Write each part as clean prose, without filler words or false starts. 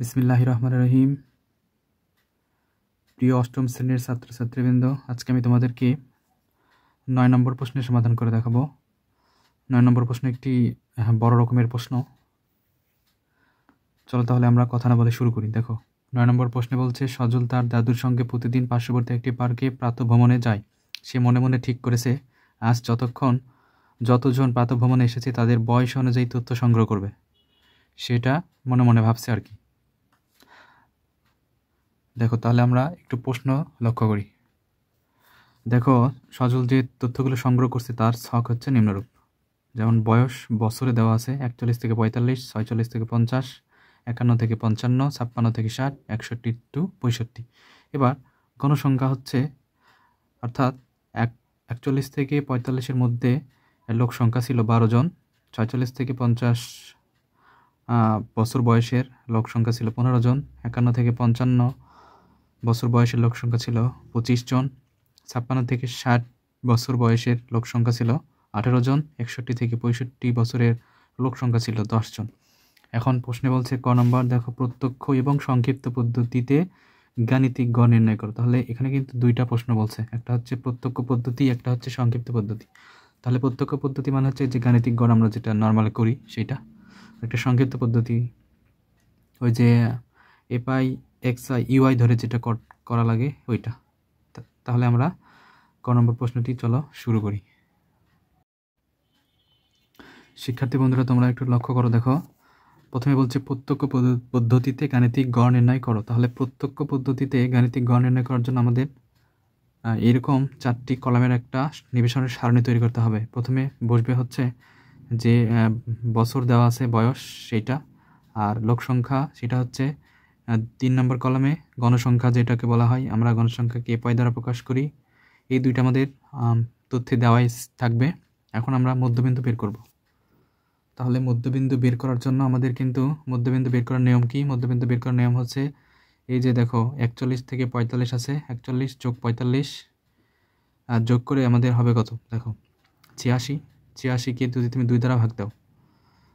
বিসমিল্লাহির রহমানির রহিম। প্রিয় অষ্টম শ্রেণীর ছাত্রছাত্রীবৃন্দ, আজকে আমি তোমাদেরকে 9 নম্বর প্রশ্নের সমাধান করে দেখাবো। 9 নম্বর প্রশ্ন একটি বড় রকমের প্রশ্ন। চলো তাহলে আমরা কথা না বলে শুরু করি। দেখো, 9 নম্বর প্রশ্নে বলছে, সজল তার দাদুর সঙ্গে প্রতিদিন পার্শ্ববর্তী একটি পার্কে প্রাতঃভ্রমণে যায়। সে মনে মনে ঠিক করেছে আজ যতজন প্রাতঃভ্রমণে এসেছে তাদের বয়স অনুযায়ী তথ্য সংগ্রহ করবে। সেটা মনে মনে ভাবছে আর কি। দেখো, তাহলে আমরা একটু প্রশ্ন লক্ষ্য করি। দেখো, সজল যে তথ্যগুলো সংগ্রহ করছে তার ছক হচ্ছে নিম্নরূপ। যেমন বয়স বছরে দেওয়া আছে 41 থেকে 45, 46 থেকে 50, 51 থেকে 55, 56 থেকে 60, 61 to 65। এবার গণসংখ্যা হচ্ছে, অর্থাৎ 41 থেকে 45-এর মধ্যে লোক সংখ্যা ছিল 12 জন, 46 থেকে 50 বছর বয়সের লোক সংখ্যা ছিল 15 জন, 51 থেকে 55 বছর বয়সের লোক সংখ্যা ছিল 25 জন, 56 থেকে 60 বছর বয়সের লোক সংখ্যা ছিল 18 জন, 61 থেকে 65 বছরের লোক সংখ্যা ছিল 10 জন। এখন প্রশ্নে বলছে ক নম্বর, দেখো, প্রত্যক্ষ এবং সংক্ষিপ্ত পদ্ধতিতে গাণিতিক গড় নির্ণয় করো। তাহলে এখানে কিন্তু দুইটা প্রশ্ন বলছে, একটা হচ্ছে প্রত্যক্ষ পদ্ধতি, একটা হচ্ছে সংক্ষিপ্ত পদ্ধতি। তাহলে প্রত্যক্ষ পদ্ধতি মানে হচ্ছে যে গাণিতিক গড় আমরা যেটা নর্মালি করি সেটা। একটা সংক্ষিপ্ত পদ্ধতি ওই যে এপাই এক্স আই ইউআই ধরে যেটা করা লাগে ওইটা। তাহলে আমরা ক নম্বর প্রশ্নটি চলো শুরু করি। শিক্ষার্থী বন্ধুরা, তোমরা একটু লক্ষ্য করো। দেখো, প্রথমে বলছে প্রত্যক্ষ পদ্ধতিতে গাণিতিক গড় নির্ণয় করো। তাহলে প্রত্যক্ষ পদ্ধতিতে গাণিতিক গড় নির্ণয় করার জন্য আমাদের এরকম 4টি কলামের একটা নিবেশনের সারণী তৈরি করতে হবে। প্রথমে বসবে হচ্ছে যে বছর দেওয়া আছে বয়স সেইটা, আর লোক সংখ্যা সেটা হচ্ছে 3 নম্বর কলামে। গণসংখ্যা যেটাকে বলা হয়, আমরা গণসংখ্যাকে এপাই দ্বারা প্রকাশ করি। এই দুইটা আমাদের তথ্যে দেওয়াই থাকবে। এখন আমরা মধ্যবিন্দু বের করব। তাহলে মধ্যবিন্দু বের করার জন্য আমাদের কিন্তু মধ্যবিন্দু বের করার নিয়ম কি? মধ্যবিন্দু বের করার নিয়ম হচ্ছে এই যে দেখো 41 থেকে 45 আছে, 41 যোগ 45 আর যোগ করে আমাদের হবে কত? দেখো 86। 86কে যদি তুমি 2 দ্বারা ভাগ দাও,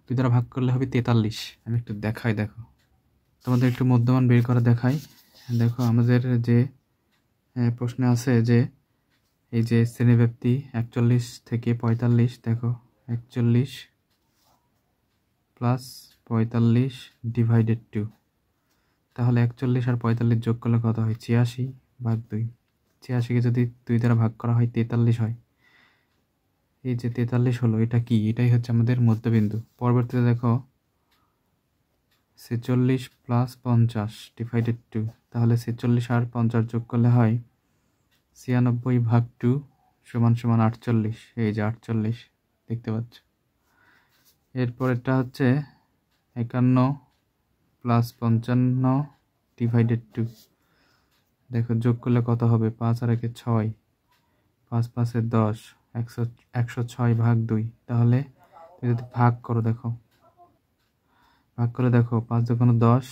2 দ্বারা ভাগ করলে হবে 43। আমি একটু দেখাই, দেখো তোমাদের একটু মধ্যমান বের করা দেখাই। দেখো, আমাদের যে প্রশ্নে আছে যে এই যে শ্রেণীব্যাপ্তি 41 থেকে 45, দেখো 41 প্লাস 45 ডিভাইডেড 2। তাহলে 41 আর 45 যোগ করলে কত হয়? 86 ভাগ 2। 86কে যদি 2 দ্বারা ভাগ করা হয় 43 হয়। এই যে 43 হলো, এটা কি? এটাই হচ্ছে আমাদের মধ্যবিন্দু। পরবর্তীতে দেখো 46 প্লাস 50 ডিভাইডেড 2। তাহলে 46 আর 50 যোগ করলে হয় 96 ভাগ 2 সমান 48। এই যে 48 দেখতে পাচ্ছ। এরপর এটা হচ্ছে 51 প্লাস 55 ডিভাইডেড 2। দেখো যোগ করলে কত হবে? 5 আর 1 6, 5 5 10, 106 ভাগ 2। তাহলে যদি ভাগ করো, দেখো ভাগ করে দেখো 5 দুগুণ 10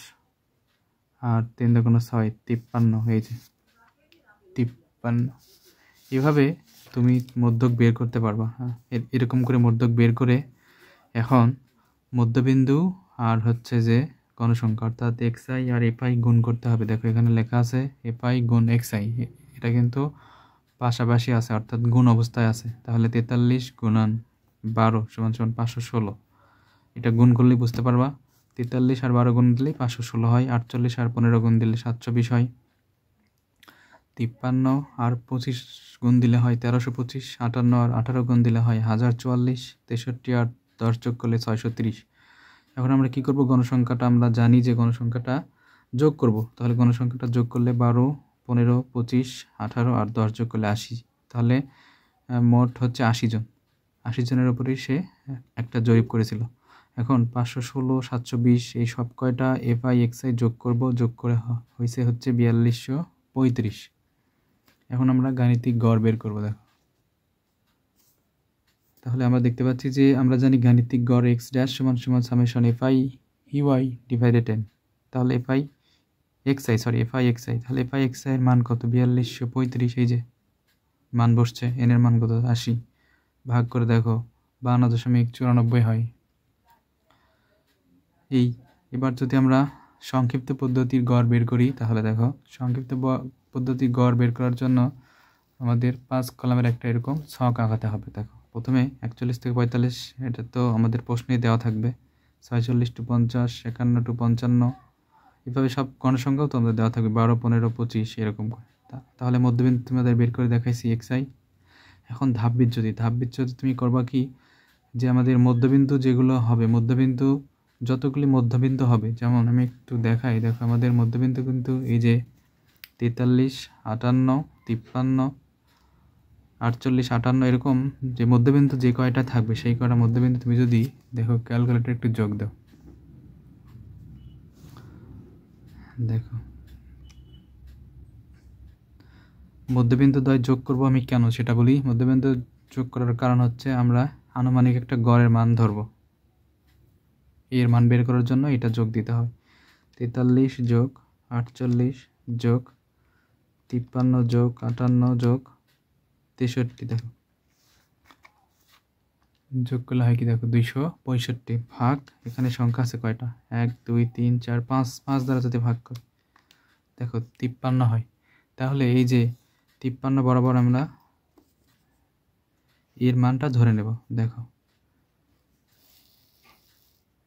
আর 3 দুগুণ 6, 53। এই যে 53। এভাবে তুমি মধ্যক বের করতে পারবা। হ্যাঁ, এরকম করে মধ্যক বের করে এখন মধ্যবিন্দু আর হচ্ছে যে গণসংখ্যা অর্থাৎ এক্সআই আর এফআই গুণ করতে হবে। দেখো এখানে লেখা আছে এফআই গুণ এক্সআই, এটা কিন্তু পাশাপাশি আছে অর্থাৎ গুণ অবস্থায় আছে। তাহলে 43 গুণন 12 সমান 516। এটা গুণ করলেই বুঝতে পারবা। 43 আর 12 গুণ দিলেই 516 হয়। 48 আর 15 গুণ দিলে 720 হয়। 53 আর 25 গুণ দিলে হয় 1325। 58 আর 18 গুণ দিলে হয় 1044। 63 আর 10 যোগ করলে 630। এখন আমরা কি করব? গণসংখ্যাটা আমরা জানি যে গণসংখ্যাটা যোগ করব। তাহলে গণসংখ্যাটা যোগ করলে 12, 15, 25, 18 আর 10 যোগ করলে 80। তাহলে মোট হচ্ছে 80 জন। 80 জনের উপরেই সে একটা জরিপ করেছিল। এখন 516, 720 এই সব কয়টা এফআই এক্সআই যোগ করব। যোগ করে হয়েছে হচ্ছে 4235। এখন আমরা গাণিতিক গড় বের করব। দেখো, তাহলে আমরা দেখতে পাচ্ছি যে আমরা জানি গাণিতিক গড় এক্স ড্যাশ সমান সমান summation fi ui divided n. তাহলে এফআই এক্সআই তাহলে এফআই এক্সআই এর মান কত? 4235। এই যে মান বসছে, এন এর মান কত? 80। ভাগ করে দেখো 52.94 হয়। এবার যদি আমরা সংক্ষিপ্ত পদ্ধতির গড় বের করি, তাহলে দেখো সংক্ষিপ্ত পদ্ধতির গড় বের করার জন্য আমাদের 5 কলামের একটা এরকম ছক আঁকাতে হবে। দেখো প্রথমে 41 থেকে 45, এটা তো আমাদের প্রশ্নে দেওয়া থাকবে। 46 to 50, 51 to 55, এভাবে সব গণসংখ্যাও তোমাদের দেওয়া থাকবে, 12, 15, 25 এরকম করে। তাহলে মধ্যবিন্দু তোমাদের বের করে দেখাইছি xi। এখন ধাপ বিচ্যুতি তুমি করবা কি, যে আমাদের মধ্যবিন্দু যেগুলো হবে, মধ্যবিন্দু যতগুলি মধ্যবিন্দু হবে, যেমন আমি একটু দেখাই। দেখো আমাদের মধ্যবিন্দু কিন্তু এই যে 43, 58, 53, 48, 58 এরকম যে মধ্যবিন্দু যে কয়টা থাকবে সেই কয়টা মধ্যবিন্দু তুমি যদি দেখো ক্যালকুলেটর একটু যোগ দাও। দেখো মধ্যবিন্দু দ্বয় যোগ করব আমি কেন সেটা বলি। মধ্যবিন্দু যোগ করার কারণ হচ্ছে আমরা আনুমানিক একটা গড়ের মান ধরব, এর মান বের করার জন্য এটা যোগ দিতে হয়। 43 যোগ 48 যোগ 53 যোগ 58 যোগ 63, দেখো যোগ করলে হয় কি, দেখো 265 ভাগ, এখানে সংখ্যা আছে কয়টা, 1 2 3 4 5, 5 দ্বারা যদি ভাগ করি দেখো 53 হয়। তাহলে এই যে 53 বরাবর আমরা এর মানটা ধরে নেব। দেখো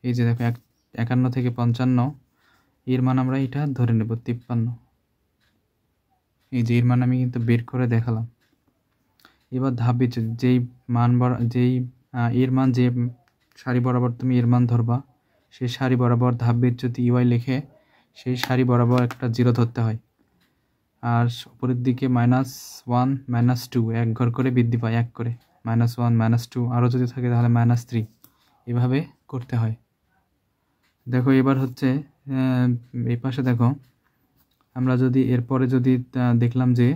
এই যে দেখো 51 থেকে 55 এর মান আমরা এটা ধরে নেব 53। এই যে এর মান আমি কিন্তু বের করে দেখালাম। এবার ধাপ বিচ্যুতি, যেই মান যেই এর মান যে সারি বরাবর তুমি এর মান ধরবা, সেই সারি বরাবর ধাপ বিচ্যুতি ইউআই লিখে সেই সারি বরাবর একটা 0 ধরতে হয়। আর উপরের দিকে -1 -2 এক ঘর করে বৃদ্ধি পায়, এক করে -1 -2, আরও যদি থাকে তাহলে -3, এভাবে করতে হয়। দেখো এবার হচ্ছে এই পাশে দেখো আমরা যদি এরপরে যদি দেখলাম যে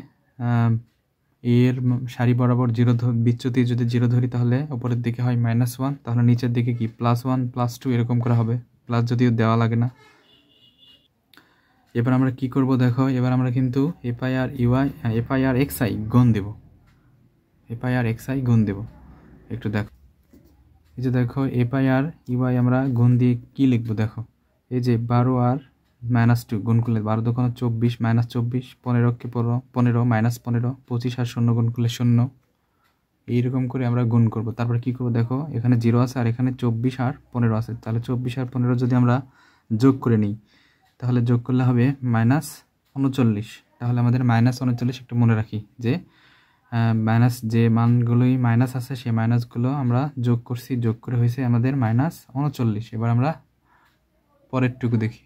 এর সারি বরাবর 0 বিচ্যুতি যদি 0 ধরি তাহলে উপরের দিকে হয় -1, তাহলে নিচের দিকে কি +1 +2 এরকম করা হবে, প্লাস যদিও দেওয়া লাগে না। এবার আমরা কি করব, দেখো এবার আমরা কিন্তু FI আর XI গুণ দেব, FI আর XI গুণ দেব। একটু দেখো এই যে দেখো FI আর UI আমরা গুণ দিয়ে কি লিখবো, দেখো এই যে 12 আর -2 গুণ করলে 12 দোকানে 24 -24, 15 কে 15 -15, 25 আর 0 গুণ করলে 0, এইরকম করে আমরা গুণ করব। তারপর কি করব, দেখো এখানে 0 আছে আর এখানে 24 আর 15 আছে, তাহলে 24 আর 15 যদি আমরা যোগ করে নিই তাহলে যোগ করলে হবে -39। তাহলে আমাদের -39 একটু মনে রাখি যে মাইনাস যে মানগুলোই মাইনাস আছে সেই মাইনাসগুলো আমরা যোগ করছি, যোগ করে হয়েছে আমাদের -39। এবার আমরা পরেরটুকু দেখি।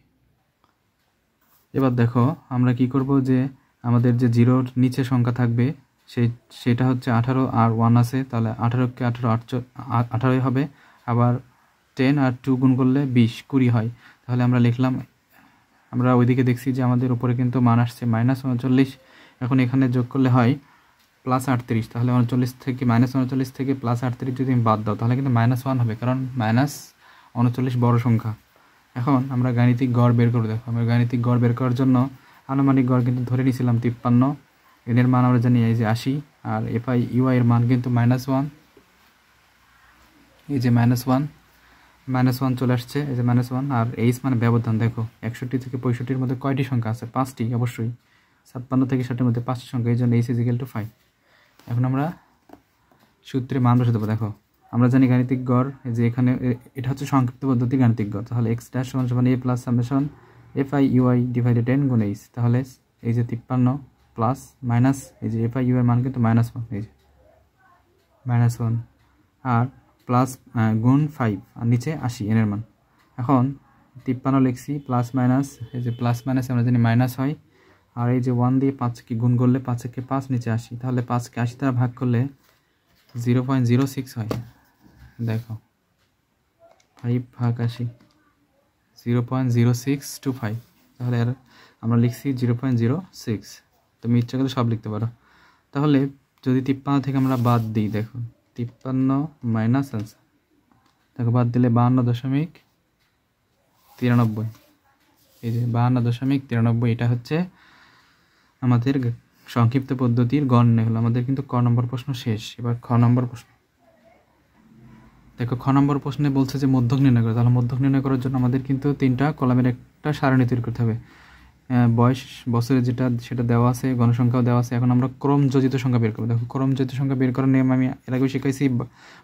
এবার দেখো আমরা কি করব, যে আমাদের যে 0-র নিচে সংখ্যা থাকবে সেটা হচ্ছে 18 আর 1 আছে, তাহলে 18কে 18 হবে। আবার 10 আর 2 গুণ করলে 20 হয়। তাহলে আমরা লিখলাম, আমরা ওইদিকে দেখছি যে আমাদের উপরে কিন্তু মান আসছে -39। এখন এখানে যোগ করলে হয় +38, তাহলে 39 থেকে -39 থেকে +38 যদি আমি বাদ দাও তাহলে কিন্তু -1 হবে, কারণ -39 বড় সংখ্যা। এখন আমরা গাণিতিক গড় বের করে দেখো, আমরা গাণিতিক গড় বের করার জন্য আনুমানিক গড় কিন্তু ধরে নিয়েছিলাম 53, এর মান আমরা জানি এই যে 80, আর FI UI এর মান কিন্তু -1, এই যে -1 চলে আসছে, এই যে -1। আর এইচ মানে ব্যবধান, দেখো 61 থেকে 65-র মধ্যে কয়টি সংখ্যা আছে, 5টি অবশ্যই। 56 থেকে 60-এর মধ্যে 5টি সংখ্যা, এই জন্য H = 5। এখন আমরা সূত্রে মান বসে দেবো। দেখো আমরা জানি গাণিতিক গড়, যে এখানে এটা হচ্ছে সংক্ষিপ্ত পদ্ধতি গাণিতিক গড়, তাহলে x' = a + summation FI UI / 10 গুণ h, তাহলে এই যে 53 প্লাস মাইনাস এই যে FI UI এর মান কিন্তু -1, এই যে -1 আর প্লাস গুণ 5 আর নিচে 80 n এর মান। এখন 53 লিখছি, প্লাস মাইনাস, এই যে প্লাস মাইনাস আমরা জানি মাইনাস হয়, আর এই যে 1 দিয়ে 5কে গুণ করলে 5 × 5 নিচে 80, তাহলে 5কে 80 দ্বারা ভাগ করলে 0.06 হয়। দেখো 5 ভাগ 80 0.0625, তাহলে আর আমরা লিখছি 0.06। তুমি ইচ্ছা করলে সব লিখতে পারো। তাহলে যদি 53 থেকে আমরা বাদ দিই, দেখো 53 মাইনাস আনসার, দেখো বাদ দিলে 52.93, এই যে 52.93, এটা হচ্ছে আমাদের সংক্ষিপ্ত পদ্ধতির গড় নির্ণয় হলো। আমাদের কিন্তু ক নম্বর প্রশ্ন শেষ। এবার খ নম্বর প্রশ্ন। দেখো খ নম্বর প্রশ্নে বলছে যে মধ্যক নির্ণয় করো। তাহলে মধ্যক নির্ণয় করার জন্য আমাদের কিন্তু 3টা কলামের একটা সারণী তৈরি করতে হবে। বয়স, বছরে যেটা সেটা দেওয়া আছে, গণসংখ্যাও দেওয়া আছে। এখন আমরা ক্রমযোজিত সংখ্যা বের করবো। দেখো ক্রমযোজিত সংখ্যা বের করার নিয়ম আমি এর আগেও শিখাইছি।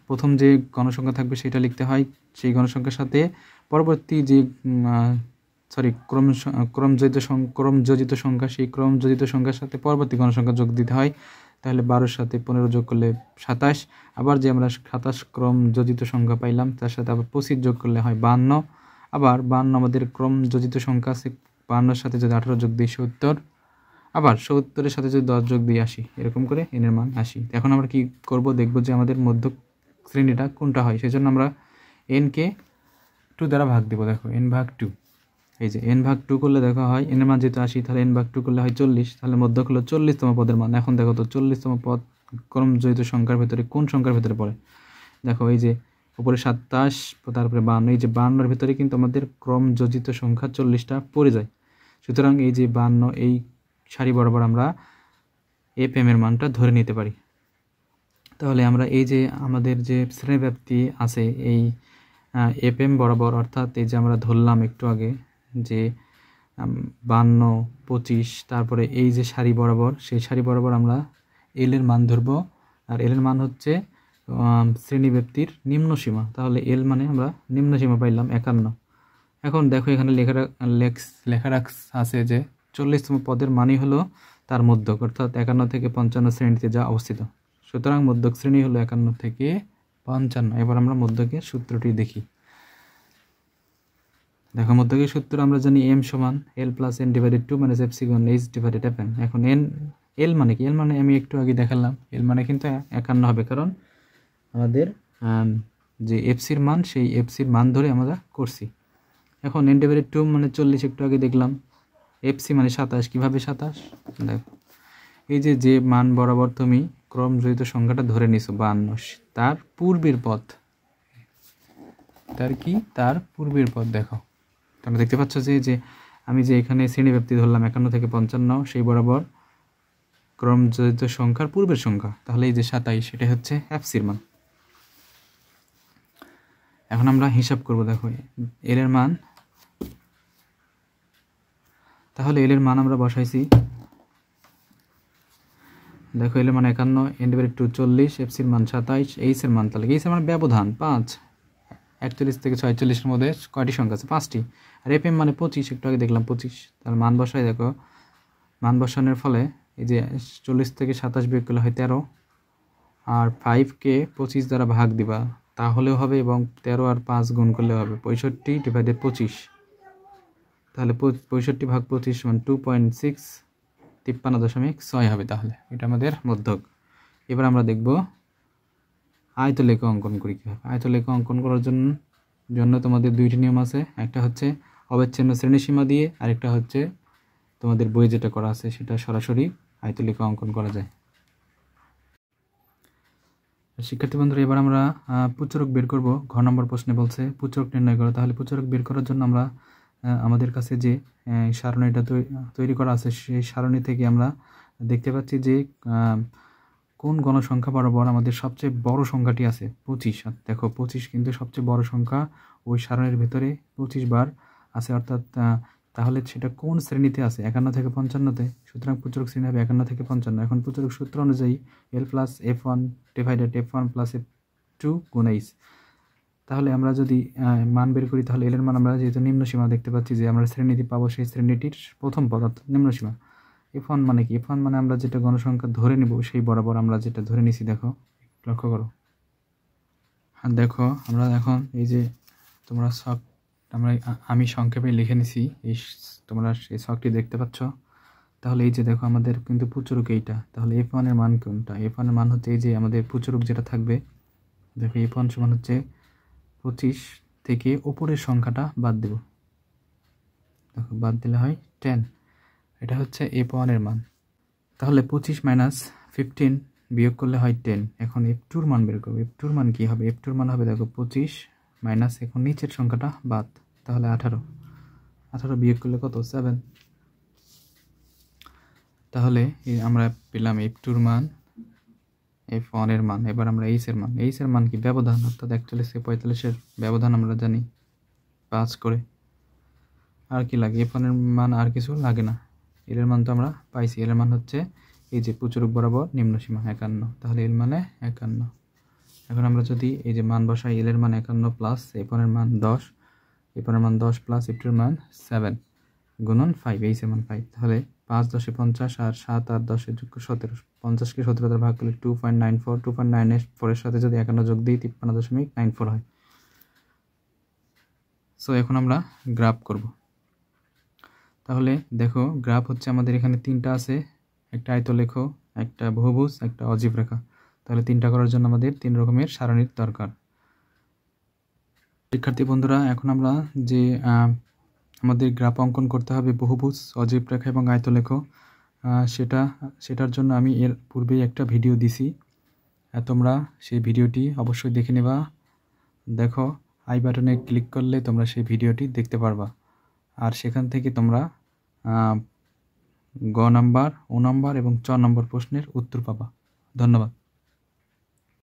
প্রথম যে গণসংখ্যা থাকবে সেটা লিখতে হয়, সেই গণসংখ্যার সাথে পরবর্তী যে ক্রমযোজিত সংখ্যা, সেই ক্রমযোজিত সংখ্যার সাথে পরবর্তী গণসংখ্যা যোগ দিতে হয়। তাহলে 12-র সাথে 15 যোগ করলে 27। আবার যে আমরা 27 ক্রমযোজিত সংখ্যা পাইলাম, তার সাথে আবার 25 যোগ করলে হয় 52। আবার 52 আমাদের ক্রমযোজিত সংখ্যা আছে, 52-র সাথে যদি 18 যোগ দিই 70। আবার 70-এর সাথে যদি 10 যোগ দিই 80। এরকম করে n এর মান 80। এখন আমরা কি করব, দেখব যে আমাদের মধ্যক শ্রেণীটা কোনটা হয়। সেজন্য আমরা n কে 2 দ্বারা ভাগ দেব। দেখো n ভাগ 2, এই যে n ভাগ 2 করলে দেখা হয় n এর মান যেহেতু 80, তাহলে n ভাগ 2 করলে হয় 40। তাহলে মধ্যক হলো 40তম পদের মান। এখন দেখো তো 40তম পদ ক্রমযোজিত সংখ্যার ভেতরে কোন সংখ্যার ভেতরে পড়ে। দেখো এই যে উপরে 27, তারপরে 52, এই যে 52-এর ভিতরে কিন্তু আমাদের ক্রমযোজিত সংখ্যা 40টা পড়ে যায়। সুতরাং এই যে 52, এই সারি বরাবর আমরা fm এর মানটা ধরে নিতে পারি। তাহলে আমরা এই যে আমাদের যে শ্রেণীব্যাপ্তি আছে এই fm বরাবর, অর্থাৎ এই যে আমরা ধরলাম একটু আগে যে 52, 25, তারপরে এই যে সারি বরাবর, সেই সারি বরাবর আমরা এল এর মান ধরব। আর এল এর মান হচ্ছে শ্রেণীব্যাপ্তির নিম্ন সীমা। তাহলে এল মানে আমরা নিম্ন সীমা পাইলাম 51। এখন দেখো এখানে লেখা আছে যে 40তম পদের মানই হলো তার মধ্যক, অর্থাৎ 51 থেকে 55 শ্রেণীতে যা অবস্থিত। সুতরাং মধ্যক শ্রেণী হলো 51 থেকে 55। এবার আমরা মধ্যকের সূত্রটি দেখি। দেখো মধ্যকের সূত্র আমরা জানি m সমান l plus n divided 2 minus f সিগুণ h divided fn। এখন l মানে কি? l মানে আমি একটু আগে দেখালাম, l মানে কিন্তু 51 হবে, কারণ আমাদের যে fc-র মান, সেই fc-র মান ধরে আমরা করছি। এখন n ডিভাইডেড 2 মানে 40, একটু আগে দেখলাম। fc মানে 27, কিভাবে 27? দেখো এই যে মান বরাবর তুমি ক্রমযোজিত সংখ্যাটা ধরে নিছো 52, তার পূর্বের পদ, তার পূর্বের পদ দেখো। তোমরা দেখতে পাচ্ছ যে আমি যে এখানে শ্রেণীব্যাপ্তি ধরলাম 51 থেকে 55, সেই বরাবর ক্রমযোজিত সংখ্যার পূর্বের সংখ্যা, তাহলে এই যে 27, সেটা হচ্ছে fc-র মান। এখন আমরা হিসাব করব। দেখো এল এর মান, তাহলে এল এর মান আমরা বসাইছি। দেখো এল এর মান 51, n ডিভাইডেড 2 40, fc-র মান 27, h এর মান, তাহলে h এর মান ব্যবধান 5। 41 থেকে 46-এর মধ্যে কয়টি সংখ্যা আছে? 5টি। আর fm মানে 25, একটু আগে দেখলাম 25। তাহলে মান বসাই। দেখো মান বসানোর ফলে এই যে 40 থেকে 27 বিয়োগ করলে হয় 13, আর 5-কে 25 দ্বারা ভাগ দিবা, তাহলেও হবে, এবং 13 আর 5 গুণ করলে হবে 65 ডিভাইডেড 25। তাহলে 65 ভাগ 25 সমান 2.6, 53.6 হবে। তাহলে এটা আমাদের মধ্যক। এবার আমরা দেখব আয়তলেখ অঙ্কন করি কীভাবে। আয়তলেখ অঙ্কন করার জন্য তোমাদের 2টি নিয়ম আছে। একটা হচ্ছে অবিচ্ছিন্ন শ্রেণীসীমা দিয়ে, আরেকটা হচ্ছে তোমাদের বই যেটা করা আছে সেটা সরাসরি আয়তলেখ অঙ্কন করা যায়। শিক্ষার্থী বন্ধুরা, এবার আমরা প্রচুরক বের করব। ঘ নম্বর প্রশ্নে বলছে প্রচুরক নির্ণয় করো। তাহলে প্রচুরক বের করার জন্য আমরা আমাদের কাছে যে সারণীটা তৈরি করা আছে, সেই সারণী থেকে আমরা দেখতে পাচ্ছি যে কোন গণসংখ্যা বরাবর আমাদের সবচেয়ে বড় সংখ্যাটি আছে 25। দেখো 25 কিন্তু সবচেয়ে বড় সংখ্যা, ওই সারণীর ভেতরে 25 বার আছে, অর্থাৎ তাহলে সেটা কোন শ্রেণীতে আছে? 51 থেকে 55-তে। সুতরাং প্রচুরক শ্রেণী হবে 51 থেকে 55। এখন প্রচুরক সূত্র অনুযায়ী l plus f1 divided f1 plus f2 গুণ h। তাহলে আমরা যদি মান বের করি, তাহলে l এর মান আমরা যেহেতু নিম্ন সীমা দেখতে পাচ্ছি যে আমরা শ্রেণীটি পাবো, সেই শ্রেণীটির প্রথম পদ অর্থাৎ নিম্ন সীমা। f1 মানে কি? f1 মানে আমরা যেটা গণসংখ্যা ধরে নিব, সেই বরাবর আমরা যেটা ধরে নিছি। দেখো লক্ষ্য করো। আর দেখো আমরা এখন এই যে তোমরা আমি সংক্ষেপে লিখে নিছি, তোমরা সেই ছকটি দেখতে পাচ্ছ। তাহলে এই যে দেখো আমাদের কিন্তু প্রচুরক এইটা, তাহলে f1 এর মান কোনটা? f1 এর মান হচ্ছে এই যে আমাদের প্রচুরক যেটা থাকবে। দেখো f1 সমান হচ্ছে 25 থেকে উপরের সংখ্যাটা বাদ দেব। দেখো বাদ দিলে হয় 10, এটা হচ্ছে f1 এর মান। তাহলে 25 মাইনাস 15 বিয়োগ করলে হয় 10। এখন f2-র মান বের করবো। f2-র মান কি হবে? f2-র মান হবে দেখো 25 মাইনাস, এখন নিচের সংখ্যাটা বাদ, তাহলে 18 বিয়োগ করলে কত? 7। তাহলে আমরা পেলাম f2-র মান F1 এর মান। এবার আমরা h এর মান, h এর মান কি ব্যবধান, অর্থাৎ 41 থেকে 45 এর ব্যবধান আমরা জানি 5 করে। আর কি লাগে, F1 এর মান আর কিছু লাগে না। এর মান তো আমরা পাইছি, এর মান হচ্ছে এই যে প্রচুরক বরাবর নিম্ন সীমা 51, তাহলে এর মানে 51। এখন আমরা যদি এই যে মান বসাই, এর মান 51 প্লাস F1 এর মান 10, F1 এর মান 10 প্লাস F2 এর মান 7 গুণন 5, h এর মান 5, তাহলে 5 10 এ 50 আর 7 আর 10 এর যোগ 17, 50 কে 17 দ্বারা ভাগ করলে 2.94, 2.94 এর সাথে যদি 51 যোগ দিই 53.94 হয়। সো এখন আমরা গ্রাফ করব। তাহলে দেখো গ্রাফ হচ্ছে আমাদের এখানে তিনটা আছে, একটা আয়তলেখ, একটা বহুভুজ, একটা অজীব রেখা। তাহলে তিনটা করার জন্য আমাদের 3 রকমের সারণীর দরকার। শিক্ষার্থী বন্ধুরা, এখন আমরা যে আমাদের গ্রাফ অঙ্কন করতে হবে বহুভুজ, অজীব রেখা এবং আয়তলেখ, সেটার জন্য আমি এর পূর্বেই একটা ভিডিও দিছি, তোমরা সেই ভিডিওটি অবশ্যই দেখে নেবা। দেখো, আই বাটনে ক্লিক করলে তোমরা সেই ভিডিওটি দেখতে পারবা, আর সেখান থেকে তোমরা গ নাম্বার, ও নাম্বার এবং চ নম্বর প্রশ্নের উত্তর পাবা। ধন্যবাদ।